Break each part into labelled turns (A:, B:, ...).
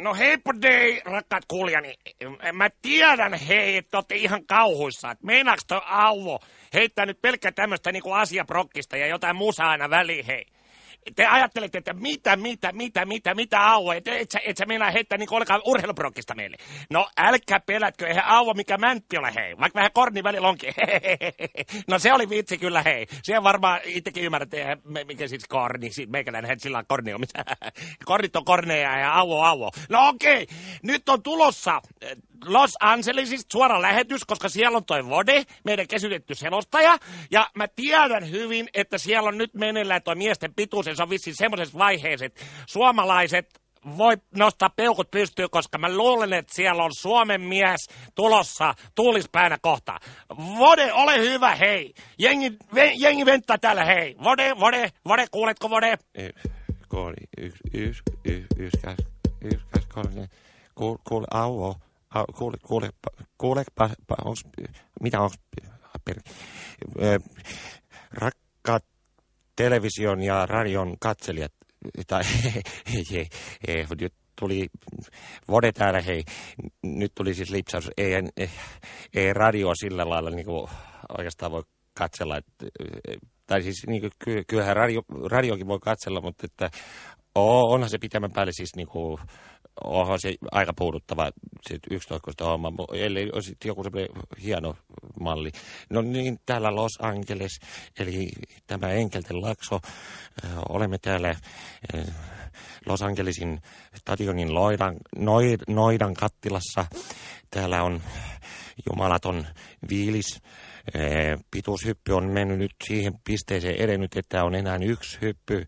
A: No heippa dei, rakkaat kuulijani. Mä tiedän, hei, että olette ihan kauhuissa. Meinaaks toi Auvo heittää nyt pelkkä tämmöstä niinku asiaprokkista ja jotain musaa aina väliin, hei? Te ajattelette, että mitä Auvo, et sä meinaa heittää niinku ollenkaan urheiluprokkista meille. No älkää pelätkö, eihän Auvo mikä mäntti ole, hei. Vaikka vähän korni välillä onkin. No se oli vitsi kyllä, hei. Siihen varmaan itsekin ymmärrätte, mikä siis korni. Meikäläinen sillä on korni on mitään. Kornit on korneja ja Auvo. No okei, nyt on tulossa Los Angelesista suora lähetys, koska siellä on toi Vode, meidän kesytetty selostaja. Ja mä tiedän hyvin, että siellä on nyt meneillään toi miesten pituus, ja se on vissiin semmoisessa vaiheessa, että suomalaiset voi nostaa peukut pystyyn, koska mä luulen, että siellä on Suomen mies tulossa tuulispäänä kohta. Vode, ole hyvä, hei. Jengi venttaa täällä, hei. Vode, kuuletko Vode?
B: Kuule, Auvo. Kuulepa, mitä onks, rakkaat television ja radion katselijat, tai nyt tuli Vode täällä, hei, nyt tuli siis lipsaus, ei radio sillä lailla niinku oikeastaan voi katsella, tai siis niinku, kyllähän radiokin voi katsella, mutta että onhan se pitemmän päälle siis niinku, onhan se aika puuduttava se yksitoikkoista homma, ellei olisi joku semmoinen hieno malli. No niin, täällä Los Angeles, eli tämä Enkelten Lakso. Olemme täällä Los Angelesin stadionin Noidan kattilassa. Täällä on jumalaton viilis. Pituushyppy on mennyt nyt siihen pisteeseen edennyt, että on enää yksi hyppy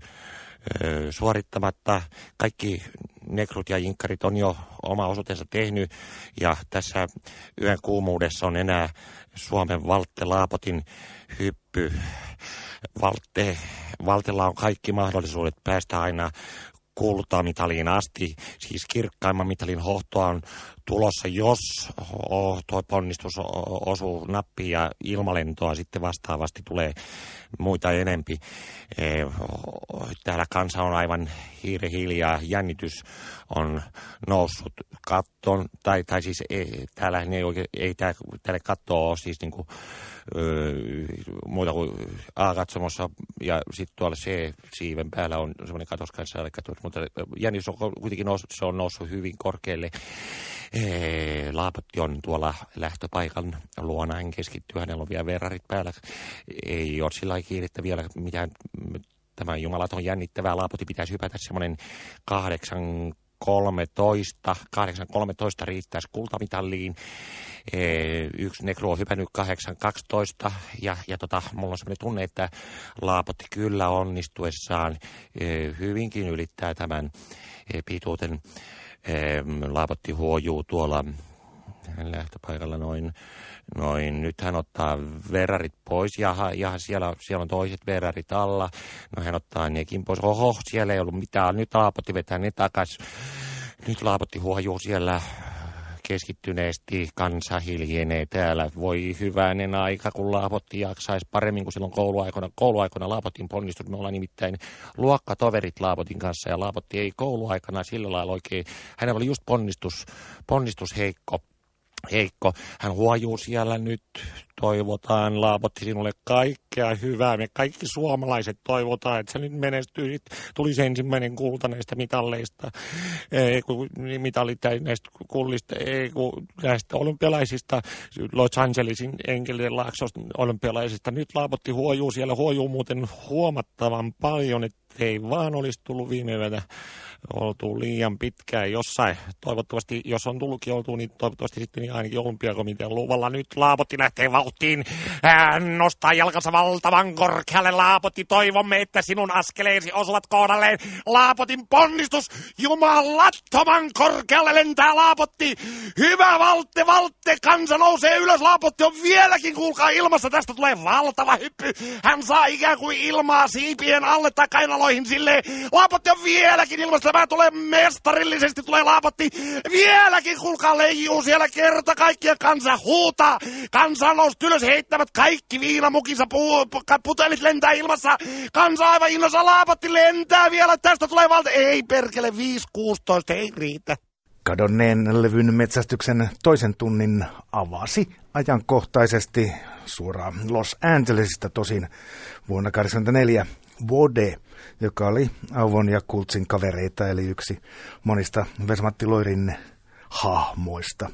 B: suorittamatta. Kaikki nekrut ja jinkkarit on jo oma osuutensa tehnyt, ja tässä yön kuumuudessa on enää Suomen Valtte Laapotin hyppy. Valtella on kaikki mahdollisuudet päästä aina kultamitaliin asti, siis kirkkaimman mitalin hohtoa on tulossa, jos tuo ponnistus osuu nappiin ja ilmalentoa sitten vastaavasti tulee muita enempi. Täällä kansa on aivan hiljaa, jännitys on noussut kattoon, tai siis täällä ei tälle kattoa ole siis niinku muuta kuin A-katsomossa, ja sitten tuolla C-siiven päällä on semmoinen katos kanssa, mutta jännitys on kuitenkin noussut hyvin korkealle. Laapotti on tuolla lähtöpaikan luona, hän keskittyy, hänellä on vielä verrarit päällä. Ei ole sillä lailla kiirettä vielä mitään, tämä jumalaton jännittävää. Laapotti pitäisi hypätä semmoinen 8.13 riittäisi kultamitalliin. Yksi nekru on hypännyt 8.12 ja mulla on semmoinen tunne, että Laapotti kyllä onnistuessaan hyvinkin ylittää tämän pituuden. Laapotti huojuu tuolla lähtöpaikalla noin. Nyt hän ottaa verrarit pois ja siellä on toiset verrarit alla. No hän ottaa nekin pois. Oho, siellä ei ollut mitään. Nyt Laapotti vetää ne takas. Nyt Laapotti huojuu siellä keskittyneesti, kansa hiljenee täällä. Voi hyvänen aika, kun Laapotti jaksaisi paremmin kuin silloin kouluaikoina Laapotin ponnistus. Me ollaan nimittäin luokkatoverit Laapotin kanssa, ja Laapotti ei kouluaikana sillä lailla oikein. Hänellä oli just ponnistus heikko. Hän huojuu siellä nyt. Toivotaan, Laapotti, sinulle kaikkea hyvää. Me kaikki suomalaiset toivotaan, että sä nyt menestyisit. Tulisi ensimmäinen kulta näistä mitalleista. Mitalit näistä kullista, näistä olympialaisista, Los Angelesin Enkelten Lakson olympialaisista. Nyt Laapotti huojuu siellä. Huojuu muuten huomattavan paljon, ettei vaan olisi tullut viime yönä oltu liian pitkään jossain. Toivottavasti, jos on tullutkin oltu, niin toivottavasti sitten niin ainakin olympiakomitean luvalla. Nyt Laapotti lähtee vauhtiin. Hän nostaa jalkansa valtavan korkealle. Laapotti, toivomme, että sinun askeleesi osuvat kohdalleen. Laapotin ponnistus. Jumalattoman korkealle lentää Laapotti. Hyvä Valtte. Kansa nousee ylös. Laapotti on vieläkin, kuulkaa, ilmassa. Tästä tulee valtava hyppy. Hän saa ikään kuin ilmaa siipien alle tai kainaloihin silleen. Laapotti on vieläkin ilmassa. Tämä tulee mestarillisesti, tulee Laapotti. Vieläkin, kuulkaa, leijuu siellä kerta kaikkia. Kansa huutaa. Kansa on noussut ylös, heittävät kaikki viinamukinsa, putelit lentää ilmassa. Kansa aivan innossa, Laapotti lentää vielä. Tästä tulee Valtte. Ei perkele, 5.16, ei riitä.
C: Kadonneen levyn metsästyksen toisen tunnin avasi ajankohtaisesti suoraan Los Angelesista tosin vuonna 1984 Wode, joka oli Auvon ja Kultsin kavereita, eli yksi monista Vesa-Matti Loirin hahmoista.